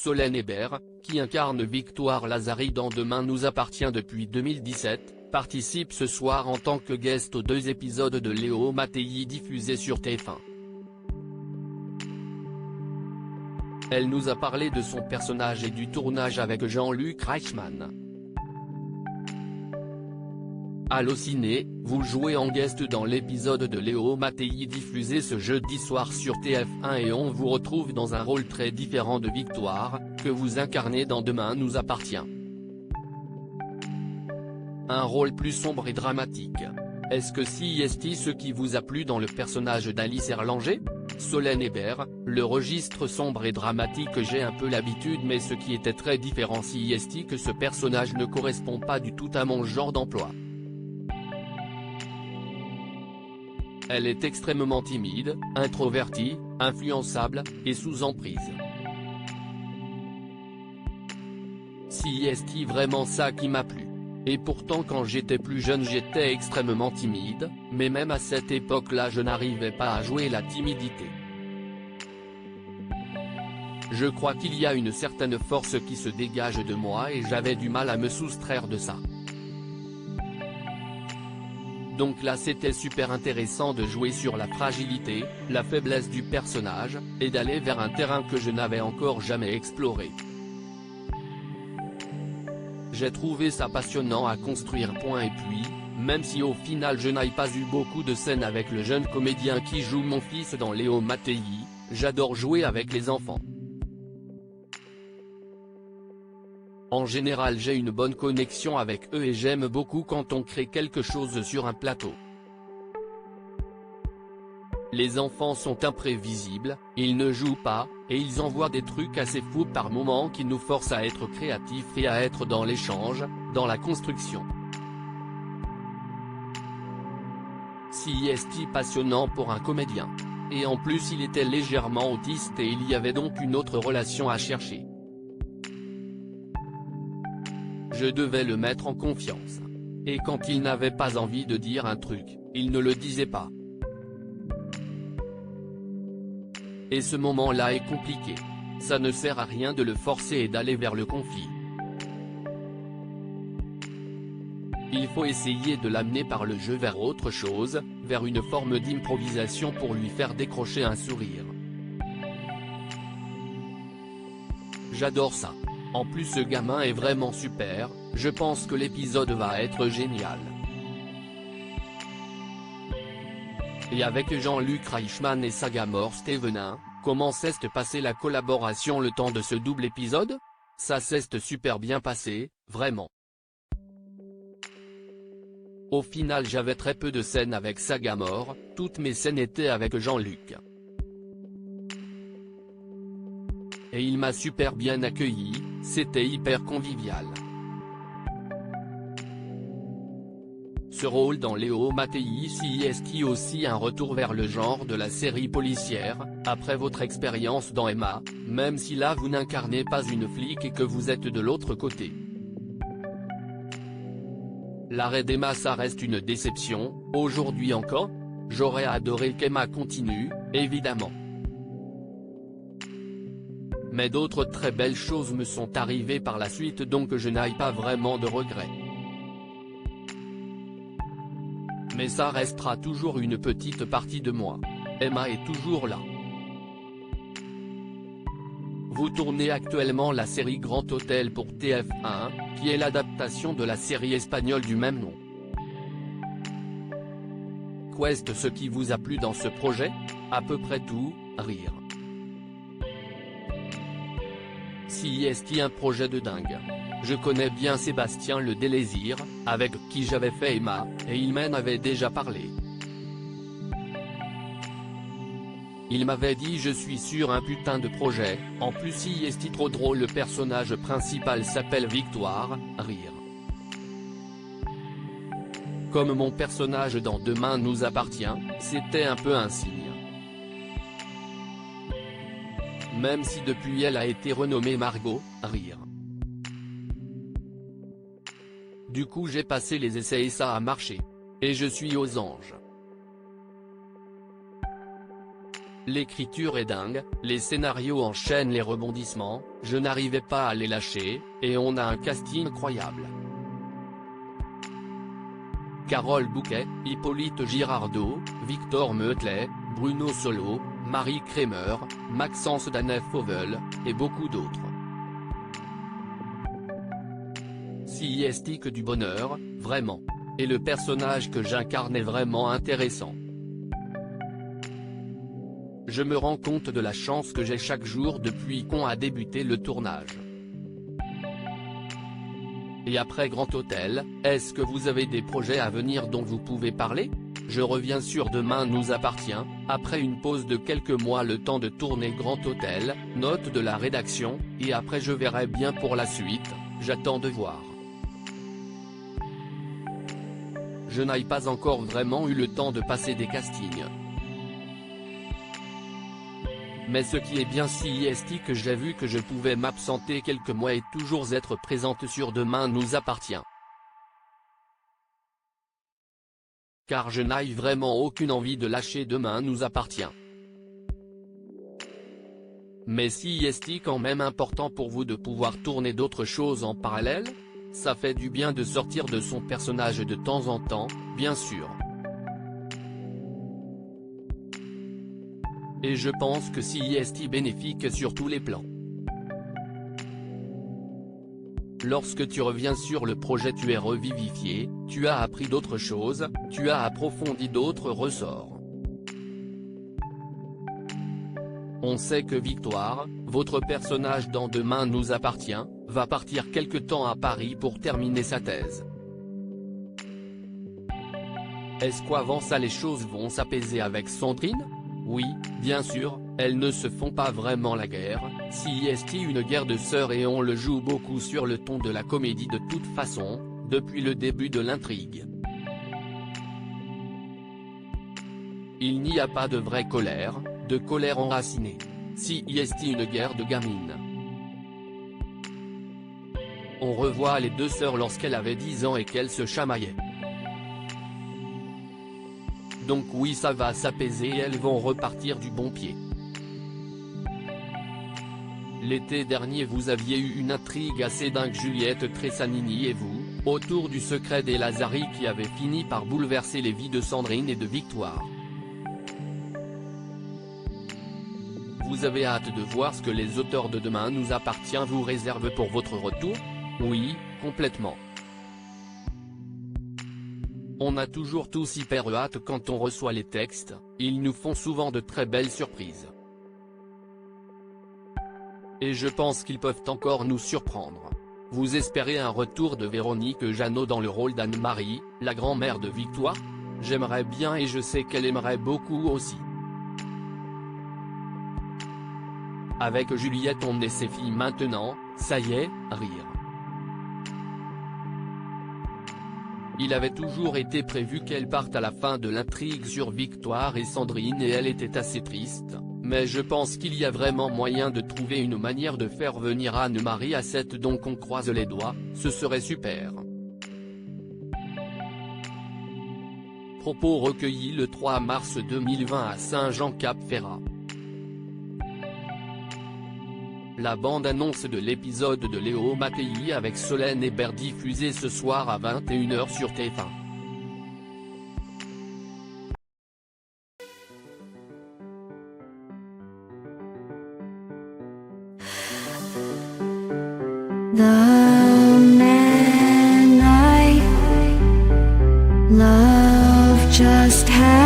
Solène Hébert, qui incarne Victoire Lazari dans Demain nous appartient depuis 2017, participe ce soir en tant que guest aux 2 épisodes de Léo Mattei diffusés sur TF1. Elle nous a parlé de son personnage et du tournage avec Jean-Luc Reichmann. Allociné, vous jouez en guest dans l'épisode de Léo Mattei diffusé ce jeudi soir sur TF1 et on vous retrouve dans un rôle très différent de Victoire, que vous incarnez dans Demain nous appartient. Un rôle plus sombre et dramatique. Est-ce que c'est ce qui vous a plu dans le personnage d'Alice Erlanger ? Solène Hébert, le registre sombre et dramatique j'ai un peu l'habitude mais ce qui était très différent c'est que ce personnage ne correspond pas du tout à mon genre d'emploi. Elle est extrêmement timide, introvertie, influençable, et sous emprise. C'est vraiment ça qui m'a plu. Et pourtant quand j'étais plus jeune j'étais extrêmement timide, mais même à cette époque-là je n'arrivais pas à jouer la timidité. Je crois qu'il y a une certaine force qui se dégage de moi et j'avais du mal à me soustraire de ça. Donc là c'était super intéressant de jouer sur la fragilité, la faiblesse du personnage, et d'aller vers un terrain que je n'avais encore jamais exploré. J'ai trouvé ça passionnant à construire. Et puis, même si au final je n'ai pas eu beaucoup de scènes avec le jeune comédien qui joue mon fils dans Léo Mattei, j'adore jouer avec les enfants. En général j'ai une bonne connexion avec eux et j'aime beaucoup quand on crée quelque chose sur un plateau. Les enfants sont imprévisibles, ils ne jouent pas, et ils envoient des trucs assez fous par moments qui nous forcent à être créatifs et à être dans l'échange, dans la construction. C'est passionnant pour un comédien. Et en plus il était légèrement autiste et il y avait donc une autre relation à chercher. Je devais le mettre en confiance. Et quand il n'avait pas envie de dire un truc, il ne le disait pas. Et ce moment-là est compliqué. Ça ne sert à rien de le forcer et d'aller vers le conflit. Il faut essayer de l'amener par le jeu vers autre chose, vers une forme d'improvisation pour lui faire décrocher un sourire. J'adore ça. En plus ce gamin est vraiment super, je pense que l'épisode va être génial. Et avec Jean-Luc Reichmann et Sagamore Stevenin, comment s'est passée la collaboration le temps de ce double épisode ? Ça s'est super bien passé, vraiment. Au final j'avais très peu de scènes avec Sagamore, toutes mes scènes étaient avec Jean-Luc. Et il m'a super bien accueilli, c'était hyper convivial. Ce rôle dans Léo Mattei c'est aussi un retour vers le genre de la série policière, après votre expérience dans Emma, même si là vous n'incarnez pas une flic et que vous êtes de l'autre côté. L'arrêt d'Emma ça reste une déception, aujourd'hui encore. J'aurais adoré qu'Emma continue, évidemment. Mais d'autres très belles choses me sont arrivées par la suite donc je n'ai pas vraiment de regrets. Mais ça restera toujours une petite partie de moi. Emma est toujours là. Vous tournez actuellement la série Grand Hôtel pour TF1, qui est l'adaptation de la série espagnole du même nom. Qu'est ce qui vous a plu dans ce projet ? À peu près tout, rire. C'est un projet de dingue. Je connais bien Sébastien Le Délésir, avec qui j'avais fait Emma, et il m'en avait déjà parlé. Il m'avait dit je suis sur un putain de projet, en plus c'est trop drôle le personnage principal s'appelle Victoire, rire. Comme mon personnage dans Demain nous appartient, c'était un peu un signe. Même si depuis elle a été renommée Margot, rire. Du coup j'ai passé les essais et ça a marché. Et je suis aux anges. L'écriture est dingue, les scénarios enchaînent les rebondissements, je n'arrivais pas à les lâcher, et on a un casting incroyable. Carole Bouquet, Hippolyte Girardot, Victor Meutlet, Bruno Solo, Marie Kremer, Maxence Danef-Fauvel, et beaucoup d'autres. Si est que du bonheur, vraiment. Et le personnage que j'incarne est vraiment intéressant. Je me rends compte de la chance que j'ai chaque jour depuis qu'on a débuté le tournage. Et après Grand Hôtel, est-ce que vous avez des projets à venir dont vous pouvez parler ? Je reviens sur Demain nous appartient, après une pause de quelques mois le temps de tourner Grand Hôtel, note de la rédaction, et après je verrai bien pour la suite, j'attends de voir. Je n'ai pas encore vraiment eu le temps de passer des castings. Mais ce qui est bien si est que j'ai vu que je pouvais m'absenter quelques mois et toujours être présente sur Demain nous appartient. Car je n'ai vraiment aucune envie de lâcher Demain nous appartient. Mais si est quand même important pour vous de pouvoir tourner d'autres choses en parallèle ? Ça fait du bien de sortir de son personnage de temps en temps, bien sûr. Et je pense que si est bénéfique sur tous les plans. Lorsque tu reviens sur le projet tu es revivifié, tu as appris d'autres choses, tu as approfondi d'autres ressorts. On sait que Victoire, votre personnage dans Demain nous appartient, va partir quelque temps à Paris pour terminer sa thèse. Est-ce qu'avant ça les choses vont s'apaiser avec Sandrine ? Oui, bien sûr, elles ne se font pas vraiment la guerre, si est une guerre de sœurs et on le joue beaucoup sur le ton de la comédie de toute façon, depuis le début de l'intrigue. Il n'y a pas de vraie colère, de colère enracinée. Si est une guerre de gamines. On revoit les deux sœurs lorsqu'elle avait 10 ans et qu'elles se chamaillaient. Donc oui ça va s'apaiser et elles vont repartir du bon pied. L'été dernier vous aviez eu une intrigue assez dingue Juliette Tressanini et vous, autour du secret des Lazari qui avait fini par bouleverser les vies de Sandrine et de Victoire. Vous avez hâte de voir ce que les auteurs de Demain nous appartient vous réservent pour votre retour ? Oui, complètement. On a toujours tous hyper hâte quand on reçoit les textes, ils nous font souvent de très belles surprises. Et je pense qu'ils peuvent encore nous surprendre. Vous espérez un retour de Véronique Jeannot dans le rôle d'Anne-Marie, la grand-mère de Victoire ? J'aimerais bien et je sais qu'elle aimerait beaucoup aussi. Avec Juliette on est ses filles maintenant, ça y est, rire. Il avait toujours été prévu qu'elle parte à la fin de l'intrigue sur Victoire et Sandrine et elle était assez triste, mais je pense qu'il y a vraiment moyen de trouver une manière de faire venir Anne-Marie à cette donc on croise les doigts, ce serait super. Propos recueillis le 3 mars 2020 à Saint-Jean-Cap-Ferrat. La bande-annonce de l'épisode de Léo Mattei avec Solène Hébert diffusée ce soir à 21h sur TF1. The man I love just had